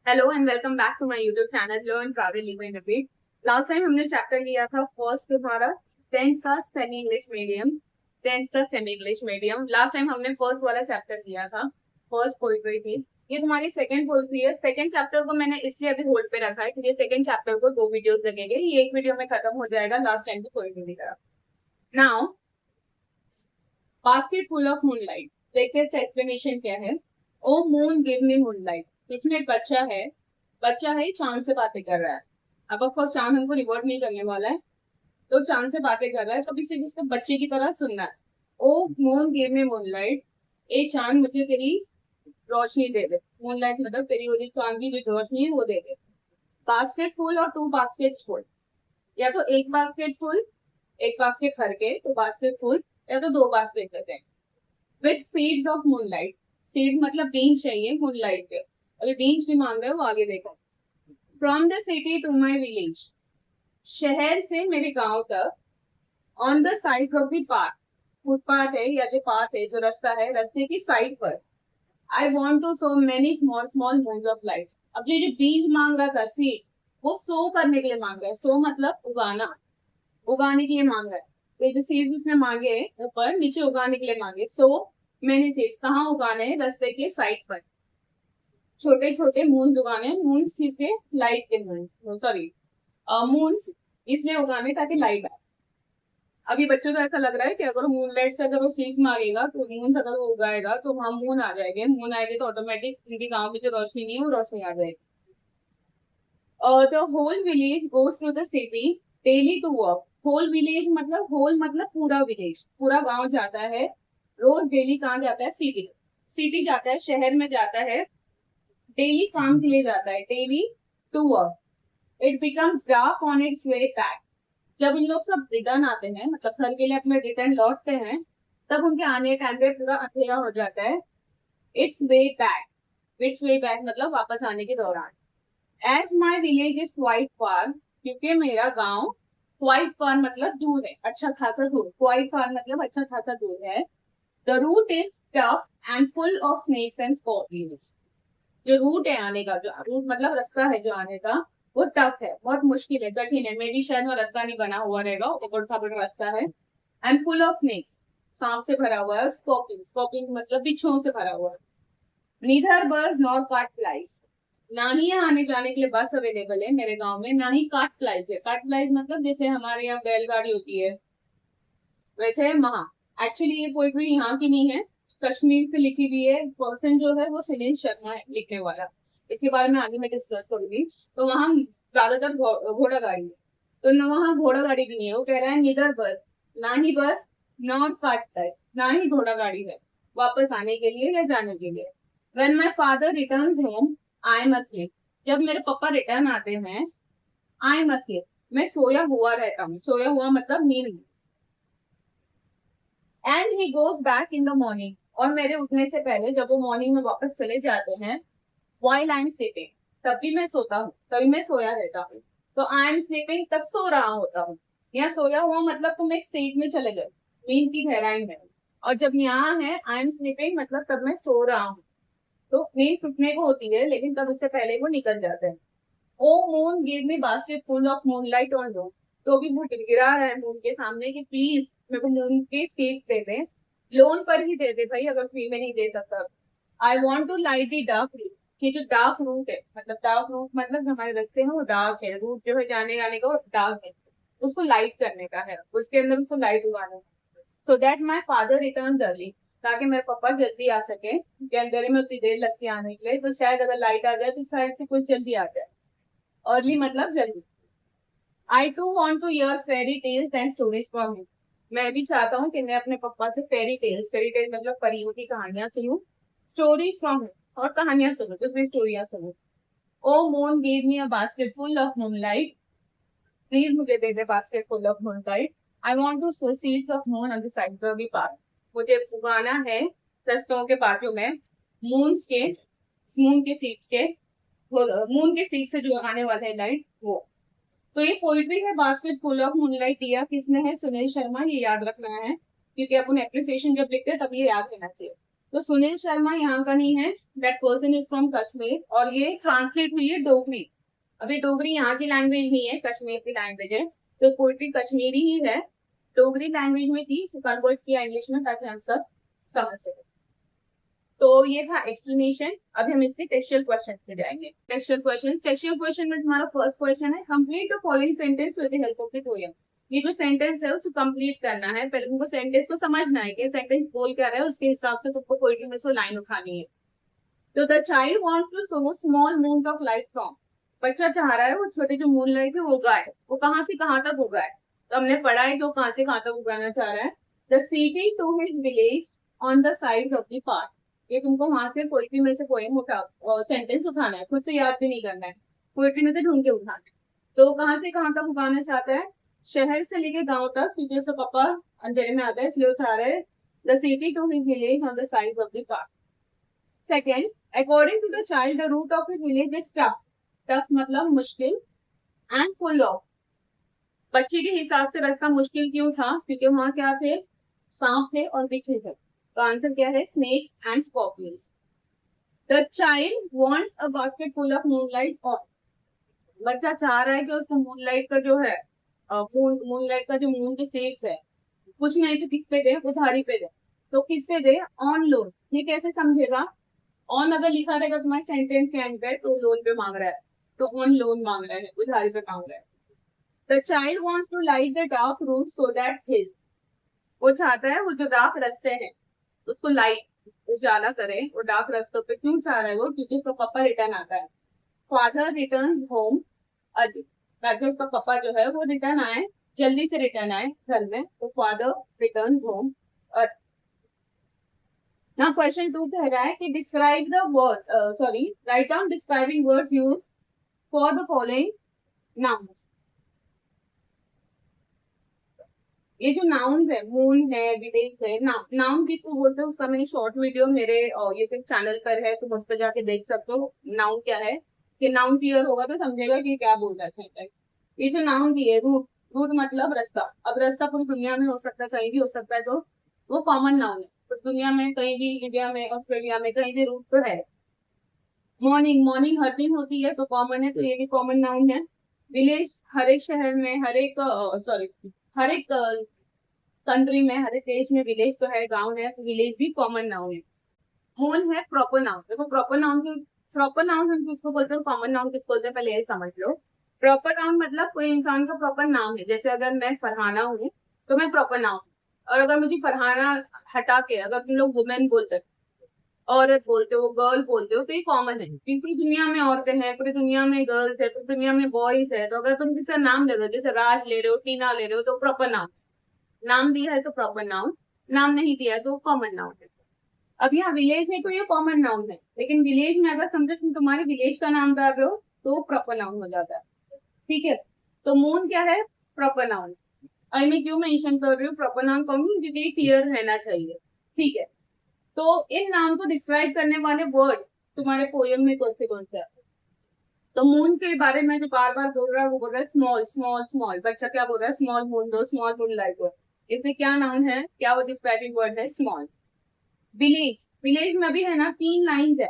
Hello and welcome back to my YouTube channel learn travel live and repeat. Last time हमने chapter लिया था first तुम्हारा 10th का semi English medium. 10th का semi English medium last time हमने first वाला chapter लिया था। फर्स्ट पोइट्री थी। ये तुम्हारी सेकंड पोइट्री है। सेकंड चैप्टर को मैंने इसलिए अभी होल्ड पे रखा है क्योंकि सेकंड चैप्टर को 2 वीडियोस लगेंगे। ये एक वीडियो में खत्म हो जाएगा लास्ट टाइम की पोइट्री की तरह। Now basket full of moonlight. देखिए इसका एक्सप्लेनेशन क्या है। ओ मून गिव मी मूनलाइट। इसमें एक बच्चा है चांद से बातें कर रहा है। अब ऑफकोर्स चांद हमको रिवॉर्ड नहीं करने वाला है, तो चांद से बातें कर रहा है, तो इसे जिसको बच्चे की तरह सुनना है। ओ मून गिव मी मूनलाइट। ए चांद मुझे तेरी रोशनी दे दे। मूनलाइट मतलब तेरी वो जो चांद की जो रोशनी है वो दे दे। बास्केट फुल और 2 बास्केट फुल। या तो एक बास्केट फुल, एक बास्केट भर के तो बास्केट फुल, या तो 2 बास्केट देते हैं। With seeds of moonlight. Seeds मतलब बीन्स चाहिए मूनलाइट के। अभी बीन्स भी मांग रहे हैं, वो आगे देखो। From the city to my village. शहर से मेरे गांव तक। On the side of the path. Footpath है या जो पाथ है, जो रास्ता है, रास्ते की साइड पर। I want to sow many small small moons of light. अब ये जो बीज मांग रहा था सीड्स, वो सो करने के लिए मांग रहा है। सो मतलब उगाना, उगाने के लिए मांग रहा है। तो ये जो सीड्स उसने मांगे ऊपर नीचे उगाने के लिए मांगे। सो मैनी सीड्स कहाँ उगाने हैं? रास्ते के साइड पर। छोटे छोटे मून उगाने हैं। मून्स किसके? लाइट के मून, सॉरी मून्स इसलिए उगाने ताकि लाइट आए। अभी बच्चों को ऐसा लग रहा है कि अगर मूनलाइट से अगर वो सीड्स मांगेगा तो मून अगर वो उगाएगा तो वहां मून आ जाएंगे। मून आएंगे तो ऑटोमेटिक उनके गाँव में जो रोशनी नहीं है वो रोशनी आ जाएगी। The whole village goes to the city daily to work. Whole मतलब पूरा विलेज, पूरा गांव जाता है रोज डेली। कहाँ जाता है? सिटी। सिटी जाता है, शहर में जाता है। डेली काम के लिए जाता है, daily to work. It becomes dark on its way back. जब इन लोग सब रिटर्न आते हैं, मतलब घर के लिए अपने रिटर्न लौटते हैं, तब उनके आने टाइम पे पूरा अंधेरा हो जाता है। Its way back. Its way back मतलब वापस आने के दौरान। As my village is quite far. क्योंकि मेरा गांव क्वाइट फार मतलब दूर है, अच्छा खासा दूर। क्वाइट फार मतलब अच्छा खासा दूर है। The route is tough and full of snakes and scorpions. जो रूट है आने का, जो रूट मतलब रास्ता है जो आने का, वो टफ है, बहुत मुश्किल है, कठिन है। मे भी शायद वो रास्ता नहीं बना हुआ रहेगा, ऊबड़ खाबड़ रास्ता है। एंड फुल ऑफ स्नेक्स, सांप से भरा हुआ है। स्कॉर्पियंस, स्कॉर्पियंस मतलब बिच्छुओं से भरा हुआ है। नीदर बस नॉर काट फ्लाइज। ना ही यहाँ आने जाने के लिए बस अवेलेबल है मेरे गांव में, ना ही काट फ्लाइज है। काट फ्लाइज मतलब जैसे हमारे यहाँ बैलगाड़ी होती है, वैसे है वहां। एक्चुअली ये पोइट्री यहाँ की नहीं है, कश्मीर से लिखी हुई है। पर्सन जो है वो सुनील शर्मा है लिखने वाला। इसके बारे में आगे मैं डिस्कस करूंगी। तो वहां ज्यादातर घोड़ा गाड़ी है, तो न वहाँ घोड़ा गाड़ी भी नहीं है। वो कह रहा है नीदर बस, ना ही बस, नॉट कार्ट बस, ना ही घोड़ा गाड़ी है वापस आने के लिए या जाने के लिए। When my father return home I am asleep. जब मेरे पापा रिटर्न आते हैं, आई एम अस्लीप मैं सोया हुआ रहता हूँ। सोया हुआ मतलब नींद में। And he goes back in the morning. और मेरे उठने से पहले जब वो मॉर्निंग में वापस चले जाते हैं, वाइल आई एम स्लीपिंग, तब भी मैं सोता हूँ, तभी मैं सोया रहता हूँ। तो आई एम स्लीपिंग तब सो रहा होता हूँ। यहाँ सोया हुआ मतलब तुम एक स्टेट में चले गए, नींद की गहराई में। और जब यहाँ है आई एम स्लीपिंग मतलब तब मैं सो रहा हूँ। तो नींद टूटने को होती है लेकिन तब उससे पहले वो निकल जाते हैं। Oh moon give me basket full of moonlight on loan. तो भी वो गिरा रहा है मून के सामने कि प्लीज मेरे को मून के सीड्स दे दे। लोन पर ही दे दे भाई, अगर फ्री में नहीं दे सकता। I want to light the dark route. ये जो डार्क रूट है, मतलब डार्क रूट मतलब जो हमारे रास्ते हैं वो डार्क है, रूट जो है जाने आने का वो डार्क है, उसको लाइट करने का है, उसके अंदर उसको लाइट उगाना है। सो that my father return early, ताकि मेरे पापा जल्दी आ सके, क्योंकि अंधेरे में उतनी देर लगती है आने के लिए। तो शायद अगर लाइट आ जाए तो शायद से कुछ जल्दी आ जाए। अर्ली मतलब जल्दी। I too want to hear fairy tales and stories from him. मैं भी चाहता हूँ कि मैं अपने पापा से फेरी टेल्स मतलब परियों की कहानियां सुनूं। स्टोरीज फ्रॉम हिम और कहानियां सुनूं, दूसरी स्टोरियां सुनूं। Oh moon give me a basket full of moonlight. Please मुझे दे दे basket full of moonlight. I want to sow seeds of moon on the side of the path. मुझे उगाना है रस्तों के बाजू में मून्स के, मून के सीड्स के, मून के सीड से जो आने वाला है लाइट वो। तो ये पोइट्री है बास्केट फुल ऑफ मूनलाइट। दिया किसने है? सुनील शर्मा। ये याद रखना है क्योंकि अपन एप्रिसिएशन जब लिखते हैं तब ये याद रहना चाहिए। तो सुनील शर्मा यहाँ का नहीं है, that person is from Kashmir, और ये ट्रांसलेट हुई है डोगरी। अभी डोगरी यहाँ की लैंग्वेज नहीं है, कश्मीर की लैंग्वेज है, तो पोइट्री कश्मीरी ही है, डोगरी लैंग्वेज में थी, कन्वर्ट किया इंग्लिश में ताकि हम सब समझ सके। तो ये था एक्सप्लेनेशन। अभी हम इससे टेक्सचुअल क्वेश्चन पे जाएंगे। टेक्सचुअल क्वेश्चन में तुम्हारा फर्स्ट क्वेश्चन है, complete the following sentence with the help of the poem. ये जो सेंटेंस है उसको कंप्लीट करना है, पहले तुमको सेंटेंस को समझना है कि सेंटेंस बोल क्या रहा है, उसके हिसाब से तुमको पोएट्री में से लाइन उठानी है। तो the child wants to sow small moon of light from, बच्चा चाह रहा है वो छोटे जो मून लाइट है वो उगाए, वो कहाँ से कहाँ तक उगाए, तो हमने पढ़ा है कि वो कहाँ से कहाँ तक उगाना चाह रहा है। The city to his village on the side of the park, ये तुमको वहां से पोएट्री में से पोएम उठा सेंटेंस उठाना है, खुद से याद भी नहीं करना है, पोएट्री में से ढूंढ के उठाना है। तो वो कहाँ से कहाँ तक उगाना चाहता है, शहर से लेके गांव तक, क्योंकि उसका पापा अंधेरे में आता है इसलिए उठा रहे हैं। The city to his village on the side of the park. Second, according to the child the route of his village is tough, tough मतलब मुश्किल, एंड फुल ऑफ, बच्चे के हिसाब से रास्ता मुश्किल क्यों था, क्योंकि वहां क्या थे, सांप थे और बिच्छू थे। तो आंसर क्या है, snakes and scorpions. The child wants a basket full of moonlight on, बच्चा चाह रहा है कि उसको मूनलाइट का जो है मूनलाइट का जो मून के सेड्स है, कुछ नहीं तो किस पे दे, उधारी पे दे। तो किस पे दे, ऑन लोन। ये कैसे समझेगा, ऑन अगर लिखा रहेगा तुम्हारे सेंटेंस के एंड पे तो लोन पे मांग रहा है, तो ऑन लोन मांग रहा है, उधारी पे मांग रहा है। The child wants to light the dark route so that his, वो चाहता है वो जो डार्क रास्ते हैं उसको लाइट उजाला करे, वो डार्क रास्तों पे क्यों चाह रहा है वो, क्योंकि उसका पापा रिटर्न आता है। फादर रिटर्न्स होम अर्ली, ताकि उसका पापा जो है वो रिटर्न आए, जल्दी से रिटर्न आए घर में, तो father returns home early. Now question 2 कह रहा है कि describe the word write down describing words used for the following nouns। ये जो नाउन है, मून है, विलेज है, नाउन किसको बोलते हैं उसका मैंने शॉर्ट वीडियो मेरे यूट्यूब चैनल पर है, तो उस पर जाके देख सकते हो नाउन क्या है, कि नाउन क्लियर होगा तो समझेगा कि क्या बोल रहा है सेंटेंस। ये जो नाउन दी है, रूट, रूट मतलब रास्ता। अब रास्ता पूरी दुनिया में हो सकता है, कहीं भी हो सकता है, तो वो कॉमन नाउन है, तो दुनिया में कहीं भी, इंडिया में, ऑस्ट्रेलिया में, कहीं भी रूट तो है। मॉर्निंग, मॉर्निंग हर दिन होती है तो कॉमन है, तो ये भी कॉमन नाउन है। विलेज, हर एक शहर में, हर एक कंट्री में, हर एक देश में विलेज तो है, गांव है, तो विलेज भी कॉमन नाउन है। मून है प्रॉपर नाउन। देखो प्रॉपर नाउन हम किसको बोलते हैं, कॉमन नाउन किसको बोलते हैं, पहले ये समझ लो। प्रॉपर नाउन मतलब कोई इंसान का प्रॉपर नाम है, जैसे अगर मैं फरहाना हूँ तो मैं प्रॉपर नाउन, और अगर मुझे फरहाना हटा के अगर तुम लोग वुमेन बोलते हो, औरत बोलते हो, गर्ल बोलते हो, तो ये कॉमन है, क्योंकि पूरी दुनिया में औरतें हैं, पूरी दुनिया में गर्ल्स है, पूरी दुनिया में बॉयज है। तो अगर तुम किसी का नाम ले रहे हो, जैसे राज ले रहे हो, टीना ले रहे हो, तो प्रॉपर नाउन, नाम दिया है तो प्रॉपर नाउन, नाम नहीं दिया है तो कॉमन नाउन है। अब यहाँ विलेज है तो ये कॉमन नाउन है, लेकिन विलेज में अगर समझो तुम तुम्हारे विलेज का नाम डाल रहे हो तो प्रॉपर नाउन हो जाता है। ठीक है, तो मून क्या है, प्रॉपर नाउन। आई मैं क्यों मेंशन कर रही हूँ प्रॉपर नाउन कौन, क्योंकि क्लियर रहना चाहिए। ठीक है, तो इन नाउन को डिस्क्राइब करने वाले वर्ड तुम्हारे पोएम में कौन से हैं। तो मून के बारे में जो बार बार बोल रहा है वो बोल रहा है स्मॉल स्मॉल स्मॉल, बच्चा क्या बोल रहा है, स्मॉल मून दो, स्मॉल मून लाइट दो। इसमें क्या नाउन है, क्या वो डिस्क्राइबिंग वर्ड है, स्मॉल। विलेज, विलेज में भी है ना 3 लाइन है,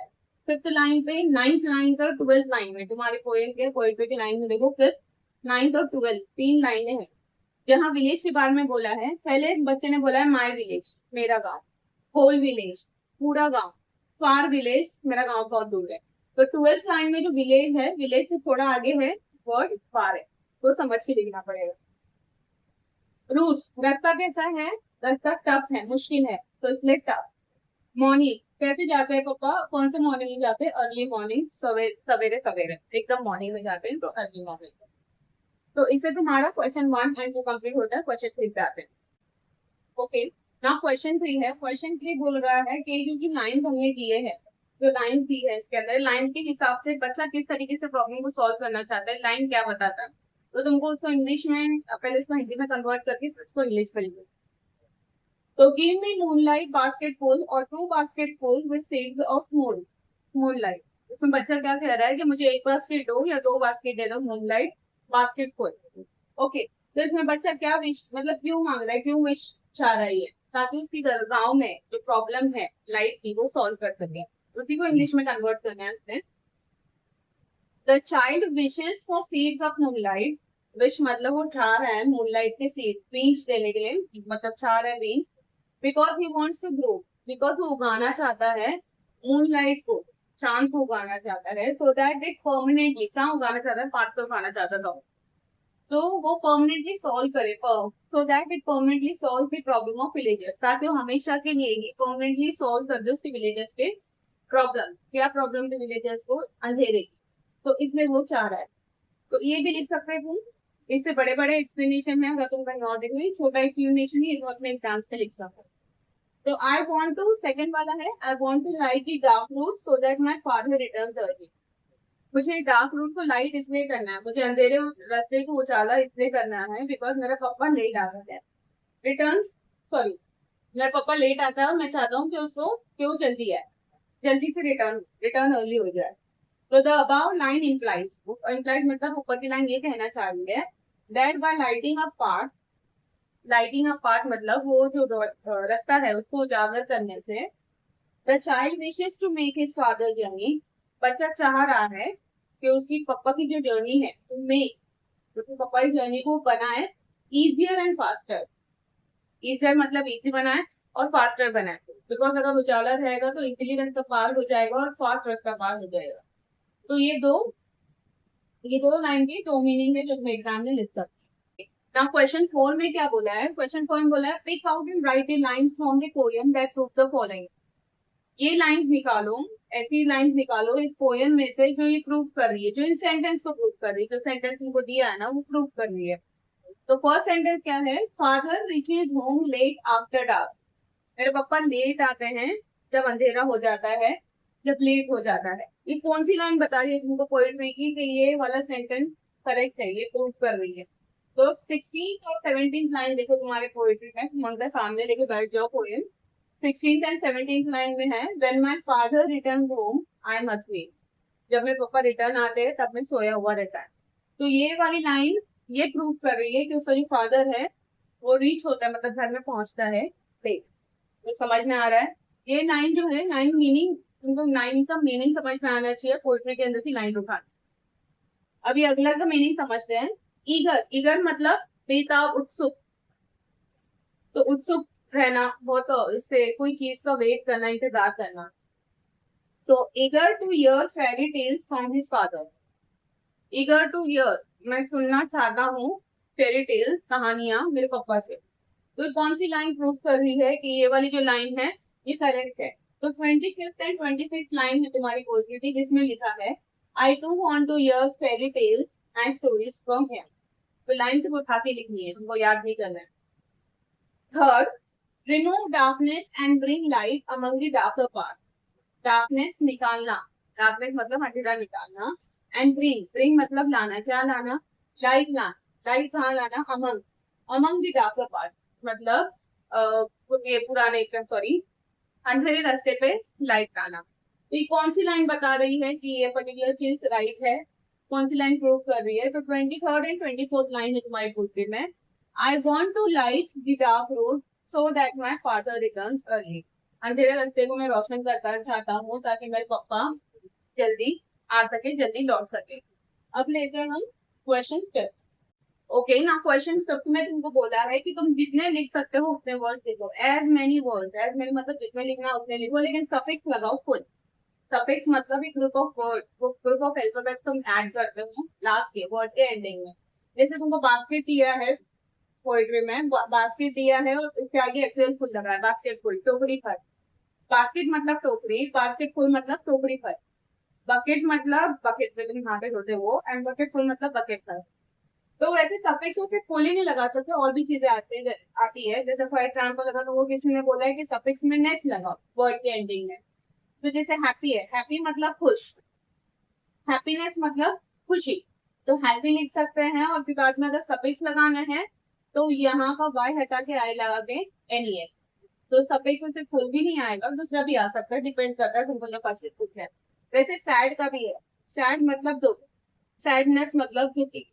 5th लाइन पे, 9th लाइन और 12th लाइन में, तुम्हारे पोएम के पोएट्री की लाइन में देखो 5th, 9th और 12th 3 लाइनें हैं जहाँ विलेज के बारे में बोला है। पहले एक बच्चे ने बोला है माई विलेज, मेरा गाँव, होल विलेज, पूरा गाँव, फार विलेज, मेरा गाँव बहुत दूर है। तो 12th लाइन में जो विलेज है, विलेज से थोड़ा आगे है वर्ड फार है, तो समझ के लिखना पड़ेगा। रूट, रास्ता कैसा है, रास्ता टफ है, मुश्किल है, तो इसलिए टफ। मॉर्निंग, कैसे जाते हैं पापा, कौन से मॉर्निंग में जाते हैं, अर्ली मॉर्निंग, सवेरे सवेरे एकदम मॉर्निंग में जाते हैं, तो अर्ली मॉर्निंग। तो इससे तुम्हारा क्वेश्चन 1 एंड 2 कंप्लीट होता है। क्वेश्चन 3 पे आते हैं। ओके, ना क्वेश्चन 3 है। क्वेश्चन 3 बोल रहा है कि क्योंकि लाइन हमने दिए है, जो लाइन दी है इसके अंदर, लाइन के हिसाब से बच्चा किस तरीके से प्रॉब्लम को सॉल्व करना चाहता है, लाइन क्या बताता है, तो तुमको उसको इंग्लिश में, पहले इसको हिंदी में कन्वर्ट करके उसको इंग्लिश में लिखो। तो गिव मी मूनलाइट बास्केटफुल और 2 basketful with seeds of moon, moonlight. इसमें बच्चा क्या कह रहा है कि मुझे 1 बास्केट दो या 2 बास्केट दे दो मूनलाइट बास्केटफुल। ओके, तो इसमें बच्चा क्या विश, मतलब क्यों मांग रहा है, क्यों विश चाह रहा है ये, ताकि उसकी गाँव में जो प्रॉब्लम है लाइट की वो सॉल्व कर सके। उसी को इंग्लिश में कन्वर्ट करना है उसने। The child wishes for seeds of moonlight, wish मतलब वो चाह रहा है मूनलाइट के सीड बीज देने के लिए, मतलब चाह रहा है बीज, because he wants to grow, because वो उगाना चाहता है मूनलाइट को, चांद को उगाना चाहता है, सो दैट इट परमानेंटली, चांद उगाना चाहता है, पार्ट को उगाना चाहता था, तो वो परमानेंटली सॉल्व करे, so that it permanently solve the problem of villagers, ताकि वो हमेशा के लिए ही परमानेंटली सॉल्व कर दे उसके विलेजर्स के प्रॉब्लम। क्या प्रॉब्लम थे विलेजर्स को? अंधेरे की, तो इसलिए वो चाह रहा है। तो ये भी लिख सकते हैं तुम, इससे बड़े बड़े एक्सप्लेनेशन है, अगर तुम कहीं और देखो, छोटा एक्सप्लेनेशन ही अपने एग्जाम्स पे लिख सकते हो। तो आई वॉन्ट टू, सेकंड वाला है, I want to light the dark route so that my father returns early. मुझे डार्क रूट को लाइट इसलिए करना है, मुझे अंधेरे रास्ते को उजाला इसलिए करना है, बिकॉज मेरा पापा लेट आ रहा है, रिटर्न्स, सॉरी, मेरा पापा लेट आता है और मैं चाहता हूँ कि उसको क्यों जल्दी है, जल्दी से रिटर्न रिटर्न अर्ली हो जाए। तो the about line implies, implies मतलब ऊपर की लाइन ये कहना चाह रही है that by lighting a part, lighting a part मतलब वो जो रास्ता है उसको उजागर करने से, the child wishes to make his father journey, बच्चा चाह रहा है कि उसकी पापा की जो जर्नी है टू मेक, उसके पापा की जर्नी को बनाए इजियर एंड फास्टर, इजियर मतलब इजी बनाए और फास्टर बनाए, बिकॉज अगर उजाला रहेगा तो इजीली रास्ता पार हो जाएगा और फास्ट रास्ता पार हो जाएगा। तो ये दो लाइन की दो मीनिंग है जो तुम एग्जाम में लिख सकते हैं। नाउ क्वेश्चन 4 में क्या बोला है? क्वेश्चन 4 में बोला है pick out and write the lines from the poem that prove the following. ये लाइंस निकालो, ऐसी लाइंस निकालो इस पोएम में से जो ये प्रूव कर रही है, जो इन सेंटेंस को प्रूव कर रही है, जो सेंटेंस इनको दिया है ना वो प्रूव कर रही है। तो फर्स्ट सेंटेंस क्या है? Father reaches home late after dark, मेरे पापा लेट आते हैं जब अंधेरा हो जाता है, जब लेट हो जाता है। ये कौन सी लाइन बता रही है तुमको पोएट्री की कि ये वाला सेंटेंस करेक्ट है, ये प्रूव कर रही है? तो 16th और 17th लाइन देखो तुम्हारे पोएट्री में, तुम उनका सामने लेके बैठ जाओ poem. 16th and 17th line में है when my father return home I am asleep, जब मेरे पापा रिटर्न आते हैं तब मैं सोया हुआ रहता है। तो ये वाली लाइन ये प्रूव कर रही है कि उसका जो फादर है वो रीच होता है, मतलब घर में पहुंचता है लेट। तो समझ में आ रहा है? ये लाइन जो है, लाइन मीनिंग, तुमको लाइन का मीनिंग समझ में आना चाहिए पोएट्री के अंदर की लाइन उठाना। अभी अगला का मीनिंग समझते हैं। ईगर, ईगर मतलब बेताब, उत्सुक, तो उत्सुक रहना, बहुत इससे कोई चीज का वेट करना, इंतजार करना। तो eager to hear fairy tales from his father, eager to hear मैं सुनना चाहता हूँ फेरी टेल्स कहानियां मेरे पापा से। तो कौन सी लाइन प्रूव कर रही है कि ये वाली जो लाइन है ये करेक्ट है? तो 25th एंड 26th लाइन है तुम्हारी पोएट्री की जिसमें लिखा है I too want to hear fairy tales and stories from him. तो लाइन से उठा के लिखनी है, तुमको याद नहीं करना है। Third, remove darkness and bring light among the darker parts, darkness निकालना, डार्कनेस मतलब अंधेरा निकालना, एंड ब्रिंग, ब्रिंग मतलब लाना, क्या लाना? लाइट लाना, लाइट कहाँ लाना? Among, among the darker part मतलब ये पुराने, सॉरी, अंधेरे रास्ते पे लाइट लाना। तो ये कौन सी लाइन बता रही है कि ये पर्टिकुलर चीज राइट है? कौन सी लाइन प्रूव कर रही है? तो 23rd एंड 24th लाइन है तुम्हारी पोएट्री में, I want to light the dark road so that my father returns early, अंधेरे रास्ते को मैं रोशन करना चाहता हूँ ताकि मेरे पापा जल्दी आ सके, जल्दी लौट सके। अब लेते हैं हम क्वेश्चन 5। ओके ना, क्वेश्चन 5 में तुमको बोला है कि तुम जितने लिख सकते हो उतने वर्ड्स लिखो, as many words, as many मतलब जितने लिखना उतने लिखो, लेकिन सफिक्स लगाओ फुल। सफिक्स मतलब एक ग्रुप ऑफ वर्ड, वो ग्रुप ऑफ अल्फाबेट्स तुम ऐड करते हो लास्ट के वर्ड के एंडिंग में। जैसे तुमको बास्केट दिया है पोएट्री में, बास्केट दिया है और इसके आगे एक्चुअल फुल लगा है, बास्केट फुल, टोकरी फल। बास्केट मतलब टोकरी, बास्केट फुल मतलब टोकरी फल। बकेट मतलब बकेट में तुम हाथे धोते हो, एंड बकेट फुल मतलब बकेट फल। तो वैसे सफिक्स से फुल ही नहीं लगा सकते, और भी चीजें आती है। जैसे फॉर एग्जाम्पल अगर तो वो किसी ने बोला है कि सफिक्स में नेस लगाओ वर्ड के एंडिंग में, तो जैसे हैप्पी है, हैप्पी मतलब खुश, हैप्पीनेस मतलब खुशी, तो हैप्पी लिख सकते हैं। और फिर बाद में अगर सफिक्स लगाना है तो यहाँ का वाई हटा के आई लगा के एनईएस, तो सफिक्स से फुल भी नहीं आएगा, दूसरा भी आ सकता है, डिपेंड करता है तुमको जो फर्स्ट कुछ है। वैसे सैड का भी है, सैड मतलब दुख, सैडनेस मतलब दुखी।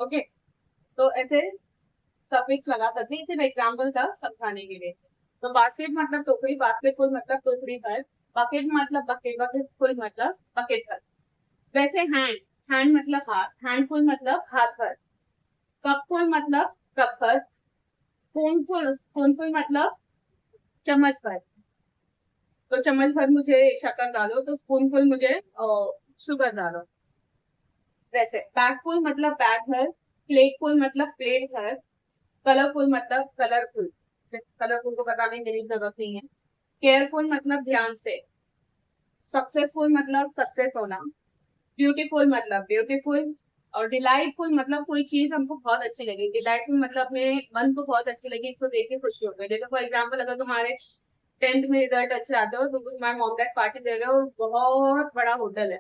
ओके, तो ऐसे सफिक्स लगा सकते हैं, सिर्फ एग्जाम्पल था समझाने के लिए। तो बास्केट मतलब टोकरी, बास्केट फुल मतलब टोकरी भर, बकेट मतलब बकेट, बकेट फुल मतलब बकेट भर। वैसे हैंड, हैंड मतलब हाथ, हैंड फुल मतलब हाथ भर, कप फुल मतलब कप भर, स्पून फुल, स्पून फुल मतलब चम्मच भर। तो चम्मच भर मुझे शक्कर डालो, तो स्पून फुल मुझे शुगर डालो। वैसे बैग फुल मतलब बैग भर, प्लेट फुल मतलब प्लेट भर, कलरफुल मतलब कलरफुल, कलरफुल को बताने की मेरी जरूरत नहीं है। केयरफुल मतलब ध्यान से, सक्सेसफुल मतलब सक्सेस होना, ब्यूटीफुल मतलब ब्यूटीफुल, और डिलाइटफुल मतलब कोई चीज हमको बहुत अच्छी लगी। डिलाइटफुल मतलब मेरे मन को बहुत अच्छी लगी, इसको देख के खुशी हो गई। जैसे फॉर एग्जाम्पल, अगर तुम्हारे 10th में रिजल्ट अच्छे आते हो तो तुम्हारे मॉम डैड पार्टी दे रहे हो, और बहुत बड़ा होटल है,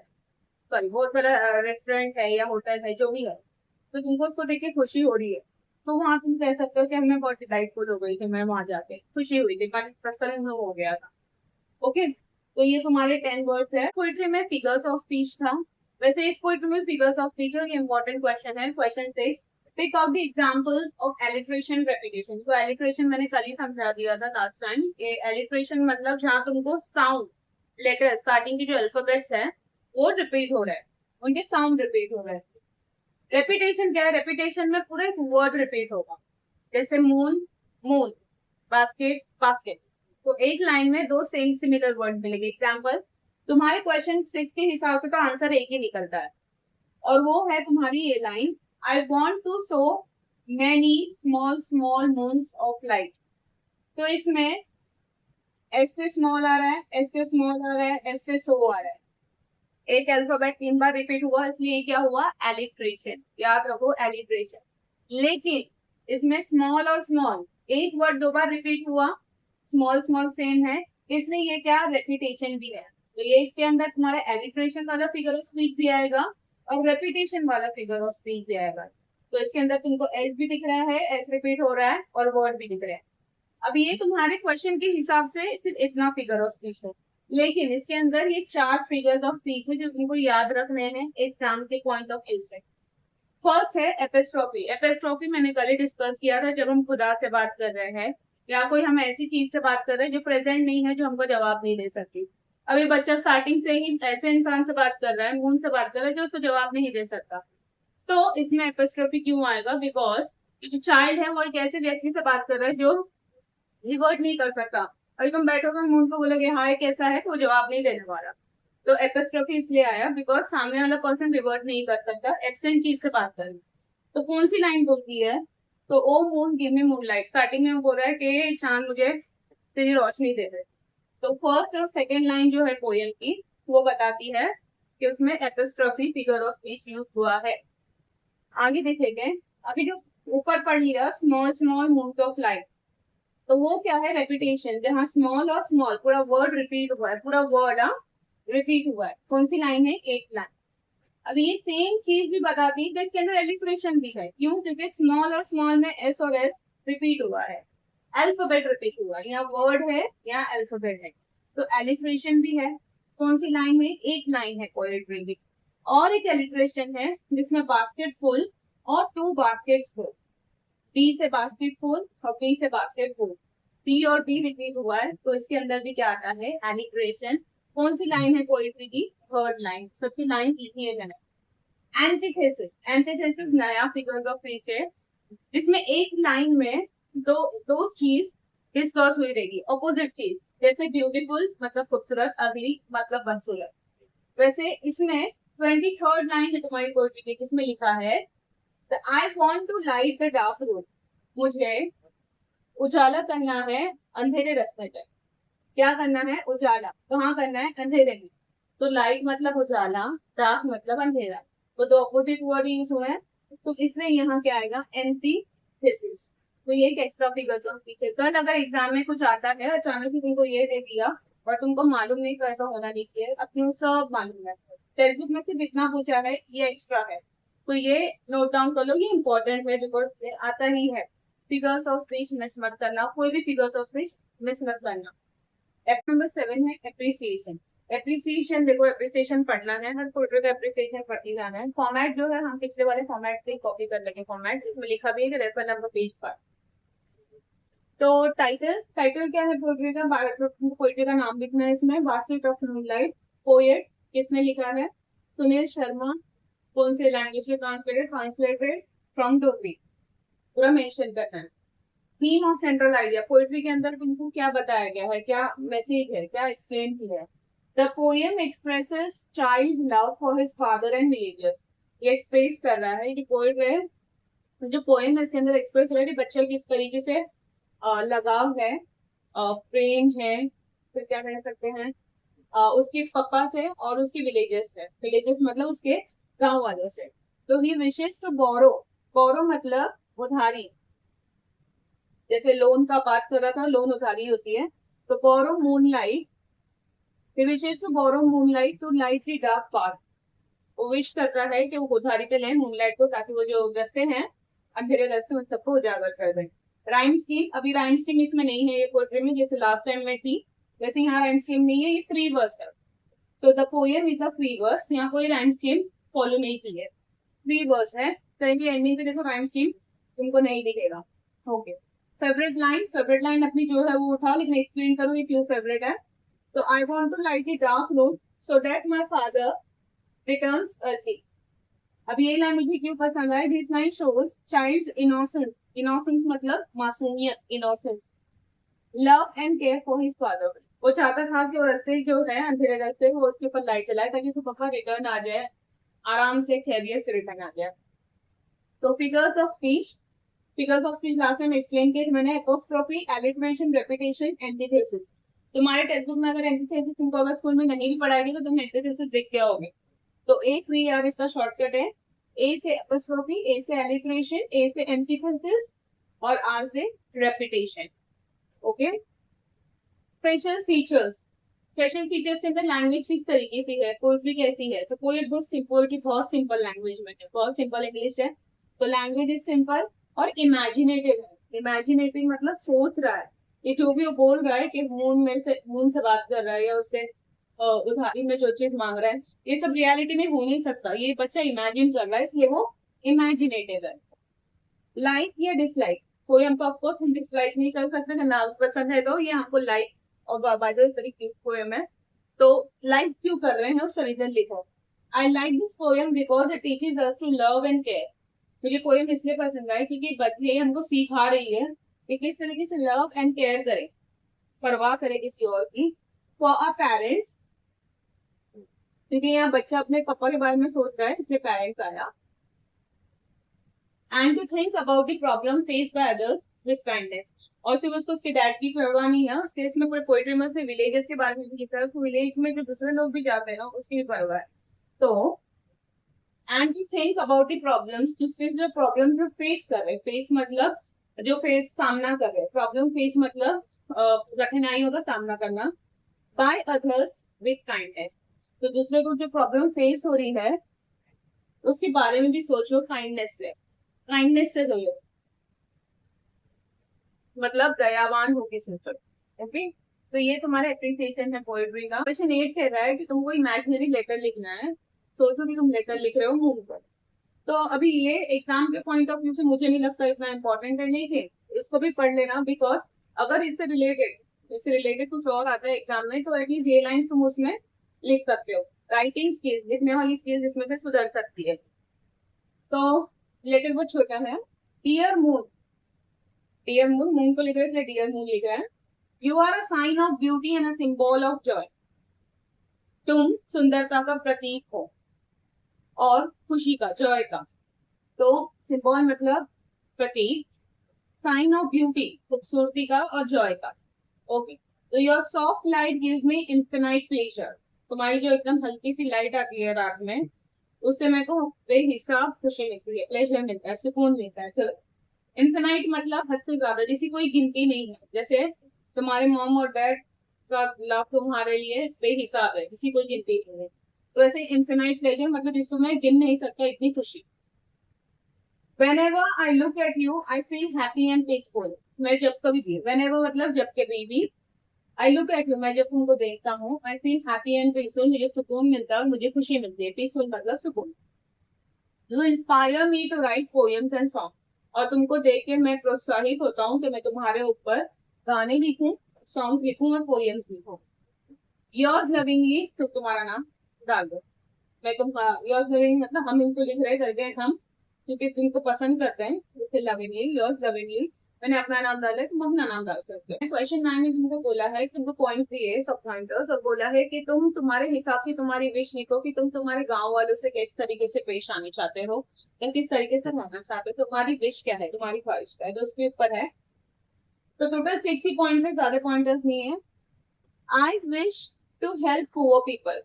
सॉरी बहुत बड़ा रेस्टोरेंट है या होटल है, जो भी है, तो तुमको उसको देख के खुशी हो रही है, तो वहां तुम कह सकते हो कि हमें बहुत डिलाइटफुल हो गई थी, मैं वहां जाके खुशी हुई थी, मन प्रसन्न हो गया था। ओके, तो ये तुम्हारे 10 वर्ड्स है। पोइट्री में फिगर्स ऑफ स्पीच था। वैसे इस पोइट्री में फिगर्स ऑफ स्पीच और इंपॉर्टेंट क्वेश्चन है। Question 6, pick out the examples of alliteration repetition. तो एलिट्रेशन मैंने कल ही समझा दिया था लास्ट टाइम। ये एलिट्रेशन मतलब जहां तुमको साउंड, लेटर, स्टार्टिंग की जो अल्फाबेट्स है वो रिपीट हो रहा है, उनके साउंड रिपीट हो रहे हैं। रेपिटेशन क्या है? रेपिटेशन में पूरा एक वर्ड रिपीट होगा, जैसे मून, मून, बास्केट, बास्केट। तो एक लाइन में दो सेम सिमिलर वर्ड्स मिलेंगे। एग्जाम्पल, तुम्हारे क्वेश्चन 6 के हिसाब से तो आंसर एक ही निकलता है, और वो है तुम्हारी ये line, I want to show many small small moons of light. तो इसमें एस से स्मॉल आ रहा है, एस से स्मॉल आ रहा है, एस से सो आ रहा है। एक अल्फाबेट 3 बार रिपीट हुआ, इसलिए क्या हुआ? एलिट्रेशन। याद रखो, एलिट्रेशन। लेकिन इसमें स्मॉल और स्मॉल एक वर्ड 2 बार रिपीट हुआ, स्मॉल स्मॉल सेम है, इसलिए ये क्या? रेपिटेशन भी है। तो ये इसके अंदर तुम्हारा एलिट्रेशन वाला फिगर ऑफ स्पीच भी आएगा और रेपिटेशन वाला फिगर ऑफ स्पीच भी आएगा। तो इसके अंदर तुमको एस भी दिख रहा है, एस रिपीट हो रहा है, और वर्ड भी दिख रहा है। अब ये तुम्हारे क्वेश्चन के हिसाब से सिर्फ इतना फिगर ऑफ स्पीच है, लेकिन इसके अंदर ये 4 फिगर ऑफ स्पीच है जो तुमको याद रखने हैं एग्जाम के पॉइंट ऑफ व्यू से। फर्स्ट है एपिस्ट्रोफी। एपिस्ट्रोफी मैंने कल ही डिस्कस किया था, जब हम खुदा से बात कर रहे हैं या कोई हम ऐसी चीज से बात कर रहे हैं जो प्रेजेंट नहीं है, जो हमको जवाब नहीं दे सकती। अभी बच्चा स्टार्टिंग से ही ऐसे इंसान से बात कर रहा है, मून से बात कर रहा है, जो उसको जवाब नहीं दे सकता, तो इसमें एपिस्ट्रोफी क्यों आएगा? बिकॉज जो चाइल्ड है वो एक ऐसे व्यक्ति से बात कर रहा है जो रिवर्ट नहीं कर सकता। अभी तुम बैठोगे, मून को बोलोगे हाय कैसा है, तो वो जवाब नहीं देने वाला। तो एपिस्ट्रोफी इसलिए आया बिकॉज सामने वाला पर्सन रिवर्ट नहीं कर सकता, एब्सेंट चीज से बात कर रही। तो कौन सी लाइन बोलती है? तो O moon give me moonlight. Starting में वो बोल रहा है कि चांद मुझे तेरी रोशनी दे दे। तो फर्स्ट और सेकेंड लाइन जो है पोएम की, वो बताती है कि उसमें apostrophe figure of speech use हुआ है। आगे देखेंगे। अभी जो ऊपर पढ़ लिया small small moons of light, तो वो क्या है? रेपिटेशन, जहाँ स्मॉल और स्मॉल पूरा वर्ड रिपीट हुआ है, पूरा वर्ड रिपीट हुआ है। कौन सी लाइन है? 8 लाइन। अब ये सेम चीज भी बताती है, तो इसके अंदर एलिट्रेशन भी है। क्यों? क्योंकि स्मॉल और स्मॉल में एस और एस रिपीट हुआ है, अल्फाबेट रिपीट हुआ है, यहाँ वर्ड है यहाँ अल्फाबेट है, तो एलिट्रेशन भी है। कौन सी लाइन है? 8 लाइन है पोएट्री की। और एक एलिट्रेशन है जिसमें बास्केट फुल और 2 बास्केट्स फुल, बी से बास्केट फुल और बी से बास्केट फुल, बी और बी रिपीट हुआ है, तो इसके अंदर भी क्या आता है? एलिट्रेशन। कौन सी लाइन है पोएट्री की? 3rd line. सबकी लाइन लिखी है मैंने। एंटीथेसिस, एंटीथेसिस नया फिगर ऑफ स्पीच है, जिसमें एक लाइन में दो दो चीज डिस्कस हुई रहेगी, ऑपोजिट चीज। जैसे ब्यूटीफुल मतलब खूबसूरत, अगली मतलब बदसूरत। वैसे इसमें 23rd लाइन है तुम्हारी पोएट्री की, जिसमें लिखा है I want to light the dark road. मुझे उजाला करना है अंधेरे रास्ते पे। क्या करना है? उजाला। कहाँ करना है? अंधेरे में। तो लाइट मतलब उजाला, डार्क मतलब अंधेरा, तो दो अपोजिट वर्ड यूज हुए हैं, तो इसमें यहाँ क्या आएगा? एंटीथेसिस। तो ये एक एक्स्ट्रा फिगर तो पीछे। कल अगर एग्जाम में कुछ आता है अचानक से तुमको ये दे दिया और तुमको मालूम नहीं तो ऐसा होना नहीं चाहिए, अब क्यों सब मालूम है, टेक्स्ट बुक में सिर्फ इतना पूछा है, ये एक्स्ट्रा है, तो ये नोट डाउन कर लो, ये इंपॉर्टेंट है बिकॉज ये आता ही है। फिगर्स ऑफ स्पीच मिस मत करना, कोई भी फिगर्स ऑफ स्पीच मिस मत करना। एक्ट नंबर 7 है एप्रिसिएशन। एप्रिसिएशन, देखो एप्रिसिएशन पढ़ना है, हर पोएट्री का एप्रिसिएशन पढ़ती जाना है। फॉर्मेट जो है हम पिछले वाले फॉर्मेट से ही कॉपी कर लेंगे। फॉर्मेट इसमें लिखा भी है कि रेफर नंबर पेज पर। तो टाइटल, टाइटल क्या है पोएट्री का? पोएट्री का नाम लिखना है इसमें। Basket of moonlight. पोएट किसने लिखा है? सुनील शर्मा। कौन से लैंग्वेज से ट्रांसलेटेड फ्रॉम डोगरी, पूरा मेंशन करना है। थीम और सेंट्रल आइडिया, पोएट्री के अंदर तुमको क्या बताया गया है, क्या मैसेज है, क्या एक्सप्लेन किया है? The poem expresses child's love for his father and villager. ये एक्सप्रेस कर रहा है, ये पोएट है, जो पोएम है इसके अंदर एक्सप्रेस हो रहा है कि बच्चे किस तरीके से लगाव है, प्रेम है, फिर क्या कह सकते हैं, उसके पापा से और उसके विलेजेस से। विलेजेस मतलब उसके गांव वालों से। तो ही विशेष टू बोरो, बोरो मतलब उधारी, जैसे लोन का बात कर रहा था, लोन उधारी होती है। तो borrow moonlight, he wishes to borrow moonlight to light the dark path. वो विश करता है कि वो उधारी पे लें मूनलाइट को, ताकि वो जो रास्ते हैं, अंधेरे रास्ते, उन सबको उजागर कर दें। राइम स्कीम, अभी राइम स्कीम इसमें नहीं है ये पोएट्री में, जैसे लास्ट टाइम में थी, वैसे यहाँ राइम स्कीम नहीं है, ये फ्री वर्स है। तो the poem is a free verse, यहाँ कोई राइम स्कीम फॉलो नहीं की है, फ्री वर्स है। कहीं भी एंडिंग पे देखो राइम स्कीम तुमको नहीं दिखेगा। Okay, favourite line, favourite line अपनी जो है वो उठाओ, लेकिन एक्सप्लेन करो ये क्यों फेवरेट है। तो I want to light the dark room so that my father returns early. अब ये लाइन मुझे क्यों पसंद है? This line shows child's innocence, innocence मतलब मासूमियत, innocence, love and care for his father. वो चाहता था कि वो रास्ते जो है अंधेरे रास्ते, वो उसके ऊपर लाइट चलाए ताकि उसका पापा रिटर्न आ जाए, आराम से खैरियत से रिटर्न आ जाए। तो figures of speech, figures of speech last time explain किए थे मैंने। Apostrophe, alliteration, repetition, antithesis. तुम्हारे टेक्स्ट बुक में अगर एंटीथेसिस तुमको अगर स्कूल में नहीं भी पढ़ाएगी तो तुम एंटीथेसिस देख के आओगे। तो एक भी यार इसका शॉर्टकट है, ए से एपोस्ट्रोफी, ए से एलिट्रेशन, ए से एंटीथेसिस और आर से repetition. Okay, special features, special features के अंदर लैंग्वेज किस तरीके से है, पोएट्री कैसी है? तो पोएट बहुत सिंपल लैंग्वेज में है, बहुत सिंपल इंग्लिश है। तो लैंग्वेज इज सिंपल और इमेजिनेटिव है। इमेजिनेटिव मतलब सोच रहा है, ये जो भी वो बोल रहा है कि मून से बात कर रहा है या उससे उधारी में जो चीज मांग रहा है, ये सब रियलिटी में हो नहीं सकता, ये बच्चा इमेजिन कर रहा है, इसलिए वो इमेजिनेटिव है। लाइक या डिसलाइक, कोई हमको ऑफकोर्स हम डिसलाइक नहीं कर सकते, ना पसंद है तो ये हमको लाइक, और बाय द वे पोएम है तो लाइक क्यों कर रहे हैं उसका रीजन लिखो। I like this poem because it teaches us to love and care. मुझे पोएम इसलिए पसंद है क्योंकि ये हमको सिखा रही है कि किस तरीके से लव एंड केयर करें, परवाह करें किसी और की। फॉर आवर पेरेंट्स, क्योंकि यहाँ बच्चा अपने पापा के बारे में सोच रहा है, इसलिए पेरेंट्स आया। And to think about the problem face by others with kindness, और फिर उसको उसके डैड की परवाह नहीं है, उसके इसमें पूरे पोएट्री में से विलेजेस के बारे में भी लिखा है, तो विलेज में जो दूसरे लोग भी जाते हैं ना उसकी भी परवाह है। तो and to think about the problems, दूसरे जो प्रॉब्लम जो फेस कर रहे, फेस मतलब जो फेस सामना कर रहे, प्रॉब्लम फेस मतलब कठिनाइयों का सामना करना, बाय अदर्स विद काइंडनेस। तो दूसरे को जो प्रॉब्लम फेस हो रही है उसके बारे में भी सोचो काइंडनेस से, काइंडनेस से दो, मतलब दयावान होके सोचो। ओके, तो ये तुम्हारा एप्रिसिएशन है पोएट्री का। क्वेश्चन 8 कह रहा है कि तुमको इमेजिनरी लेटर लिखना है, सोचो कि तुम लेटर लिख रहे हो मून पर। तो अभी ये एग्जाम के पॉइंट ऑफ व्यू से मुझे नहीं लगता इतना इंपॉर्टेंट है, नहीं कि इसको भी पढ़ लेना, बिकॉज अगर इससे रिलेटेड कुछ और आता है एग्जाम में तो एटलीस्ट ये लाइन तुम उसमें लिख सकते हो। राइटिंग स्किल्स, लिखने वाली स्किल्स इसमें से सुधर सकती है। तो लेटर बहुत छोटा है। Dear moon, dear moon, moon को लिख रहे थे, डियर मून लिख रहा है। You are a sign of beauty and a symbol of joy. तुम सुंदरता का प्रतीक हो और खुशी का, जॉय का। तो सिंबल मतलब प्रतीक, साइन ऑफ ब्यूटी खूबसूरती का, और जॉय का। ओके, तो your soft light gives me infinite pleasure. तुम्हारी जो एकदम हल्की सी लाइट आती है रात में, उससे मेरे को बेहिसाब खुशी मिलती है, प्लेजर मिलता है, सुकून मिलता है। चलो, इन्फिनाइट मतलब हद से ज्यादा, जिसकी कोई गिनती नहीं है। जैसे तुम्हारे मॉम और डैड का लव तुम्हारे लिए बेहिसाब है, किसी कोई गिनती नहीं है। तो ऐसे इन्फिनाइट प्लेजर मतलब जिसको मैं गिन नहीं सकता इतनी खुशी। Whenever I look at you, I feel happy and peaceful. मैं जब कभी भी, whenever मतलब जब कभी भी, आई लुक एट यू, मैं जब तुमको देखता हूँ, I feel happy and peaceful, मुझे सुकून मिलता है और मुझे खुशी मिलती है। पीसफुल मतलब सुकून। You inspire me to write poems and song, और तुमको देख के मैं प्रोत्साहित होता हूँ कि मैं तुम्हारे ऊपर गाने लिखूं, सॉन्ग लिखूं और पोएम्स लिखूं। योर्स लविंगली, तो तुम्हारा नाम डाल दो। मैं तुम योर्स लविंग मतलब हम इनको लिख रहे करके हम, क्योंकि तुमको पसंद करते हैं इससे लविंगली, योर्स लविंगली। मैंने अपना नाम डाला है, तुम अपना नाम डाल सकते हो। क्वेश्चन 9 में तुमको बोला है, तुमको पॉइंट्स दिए सब पॉइंटर्स, और बोला है कि तुम तुम्हारे हिसाब से तुम्हारी विश लिखो कि तुम तुम्हारे गांव वालों से किस तरीके से पेश आने चाहते हो या किस तरीके से रहना चाहते हो, तुम्हारी विश क्या है, तुम्हारी ख्वाहिश क्या है, तो उसके ऊपर है। तो टोटल 6 ही पॉइंट्स है, ज्यादा पॉइंटर्स नहीं है। I wish to help poor people,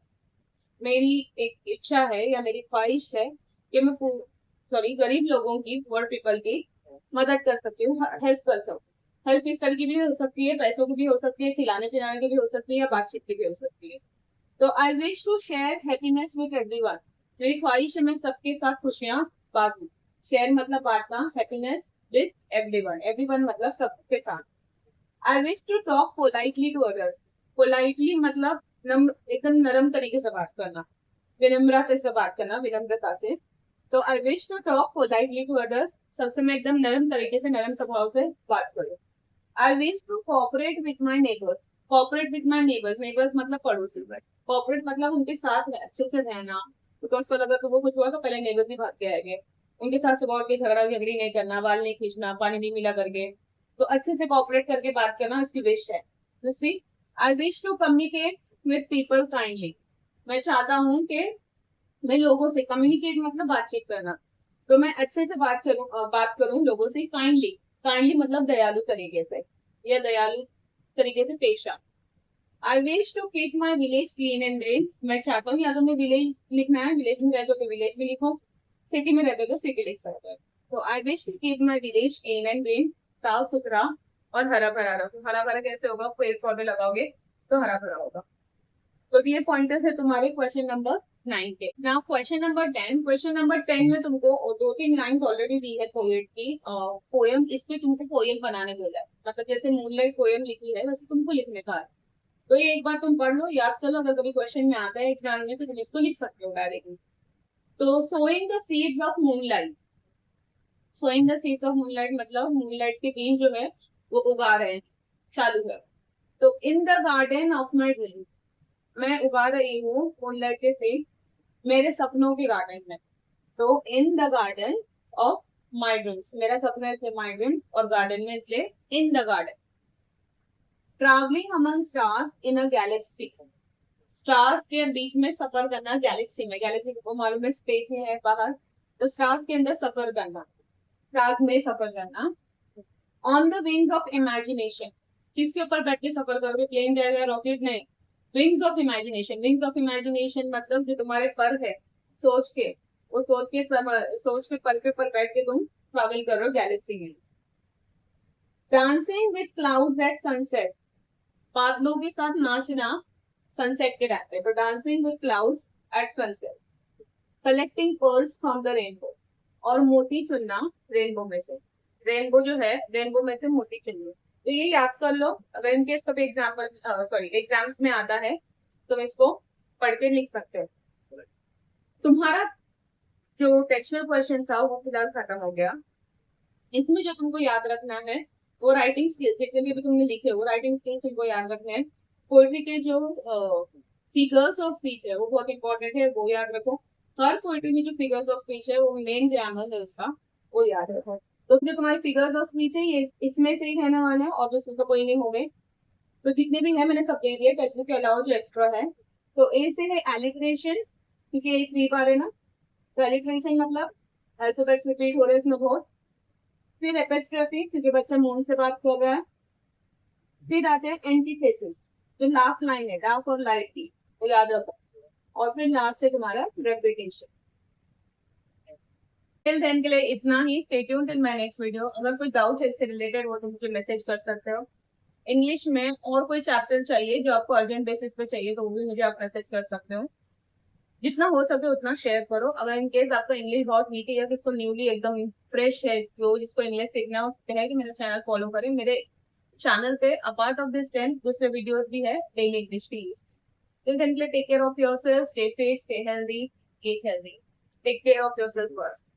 मेरी एक इच्छा है या मेरी ख्वाहिश है कि मैं गरीब लोगों की, पुअर पीपल की मदद कर सकती हूँ, हेल्प कर सकती हूँ। हेल्प इस तरह की भी हो सकती है, पैसों की भी हो सकती है, खिलाने पिलाने की भी हो सकती है, या बातचीत की भी हो सकती है। तो I wish to share happiness with everyone, मेरी ख्वाहिश है मैं सबके साथ खुशियां बांटूं। शेयर मतलब बांटना, हैप्पीनेस विद एवरीवन, एवरीवन मतलब सबके साथ। I wish to talk politely to others, politely मतलब एकदम नरम तरीके से बात करना, विनम्रता से बात करना, विनम्रता से। तो I wish to talk politely to others, सबसे मैं एकदम नरम तरीके से, नरम स्वभाव से बात करूं। I wish to cooperate with my neighbours, cooperate with my neighbours, neighbours मतलब पड़ोसी, कोऑपरेट मतलब उनके साथ अच्छे से रहना, बिकॉज कल अगर तुमको कुछ हुआ तो पहले नेबर्स ही भाग के आएंगे। उनके साथ सुबह उठ के झगड़ा झगड़ी नहीं करना, बाल नहीं खींचना, पानी नहीं मिला करके, तो अच्छे से कोऑपरेट करके बात करना इसकी विश है। दूसरी, I wish to communicate with people kindly, मैं चाहता हूँ कि मैं लोगों से, कम्युनिकेट मतलब बातचीत करना, तो मैं अच्छे से बात करूं लोगों से काइंडली, काइंडली मतलब दयालु तरीके से, या दयालु तरीके से पेश आ। I wish to keep my village clean and green, मैं चाहता हूँ या तो मैं विलेज लिखना है, विलेज में रहते हो तो विलेज में लिखो, सिटी में रहते हो तो सिटी लिख सकते हो। तो I wish to keep my village clean and green, साफ सुथरा और हरा भरा रखो। हरा भरा कैसे होगा, पेड़ पौधे लगाओगे तो हरा भरा होगा। तो ये पॉइंटर्स है तुम्हारे क्वेश्चन नंबर 9 के। Now question number 10, question number 10 में तुमको 2-3 लाइन ऑलरेडी दी है पोएट की, पोएम, इसमें तुमको पोएम बनाने बोला है, मतलब जैसे मूनलाइट पोएम लिखी है वैसे तुमको लिखने का है। तो ये एक बार तुम पढ़ लो, याद कर लो, अगर कभी क्वेश्चन में आता है एग्जाम में तो तुम इसको लिख सकते हो डायरेक्टली। तो sowing the seeds of moonlight, sowing the seeds of moonlight मतलब मूनलाइट के बीज जो है वो उगा रहे हैं, चालू है। तो in the garden of my dreams, मैं उगा रही हूँ मूनलाइट के सीड मेरे सपनों के गार्डन में। तो in the garden of my dreams, मेरा सपना है इसलिए माई ड्रीम्स, और गार्डन में इसलिए in the garden. Travelling among stars in a Galaxy, stars के बीच में सफर करना, गैलेक्सी में, गैलेक्सी को मालूम है स्पेस में है बाहर, तो स्टार्स के अंदर सफर करना, स्टार्स में सफर करना। On the wing of imagination, किसके ऊपर बैठ के सफर करोगे, प्लेन जाएगा, रॉकेट नहीं, wings of imagination, wings of imagination मतलब जो तुम्हारे पर है सोच के, वो सोच के पर के ऊपर बैठ के तुम ट्रैवल कर रहे हो गैलेक्सी में। Dancing with clouds at sunset, बादलों के साथ नाचना सनसेट के टाइम पे, तो dancing with clouds at sunset. Collecting pearls from the rainbow, और मोती चुनना रेनबो में से, रेनबो जो है रेनबो में से मोती चुनिए। तो ये याद कर लो, अगर इनकेस कभी एग्जाम्स में आता है तुम इसको पढ़ के लिख सकते हो। तुम्हारा जो टेक्सचुअल क्वेश्चन था वो फिलहाल खत्म हो गया। इसमें जो तुमको याद रखना है वो राइटिंग स्किल्स, जितने भी तुमने लिखे वो राइटिंग स्किल्स तुमको याद रखने हैं। पोएट्री के जो फिगर्स ऑफ स्पीच है वो बहुत इंपॉर्टेंट है, वो याद रखो। हर पोएट्री में जो फिगर्स ऑफ स्पीच है वो मेन ग्रामर है उसका, वो याद रखो। तो जो तुम्हारी फिगर्स ऑफ स्पीच है ये इसमें से ही रहने वाले हैं, और दूसरे तो कोई नहीं हो गए। तो जितने भी है मैंने सब दे दिए, टेक्स्ट बुक के अलावा जो एक्स्ट्रा है। तो ए से है एलिट्रेशन, क्योंकि एक वी बार है ना, तो एलिट्रेशन मतलब अल्फाबेट्स रिपीट हो रहे हैं इसमें बहुत। फिर एपिस्ट्रफी, क्योंकि बच्चा मुंह से बात कर रहा है। फिर आते हैं एंटीथेसिस, जो लास्ट लाइन है, डार्क और लाइट की, वो याद रखो। और फिर लास्ट से तुम्हारा रेपिटेशन। टिल देन के लिए इतना ही, stay tuned till my next video. अगर कोई डाउट है इससे रिलेटेड वो तुम मुझे मैसेज कर सकते हो। इंग्लिश में और कोई चैप्टर चाहिए जो आपको अर्जेंट बेसिस पे चाहिए तो वो भी मुझे आप मैसेज कर सकते हो। जितना हो सके उतना शेयर करो। अगर इन केस आपका इंग्लिश बहुत वीक है या किसको न्यूली एकदम फ्रेश है, जो जिसको इंग्लिश सीखना है, उसको है कि मेरा चैनल फॉलो करें। मेरे चैनल पे अपार्ट ऑफ दिस 10 दूसरे वीडियोस भी है डेली इंग्लिश की। Till then take care of yourself, stay fit, stay healthy, eat healthy, take care of yourself first.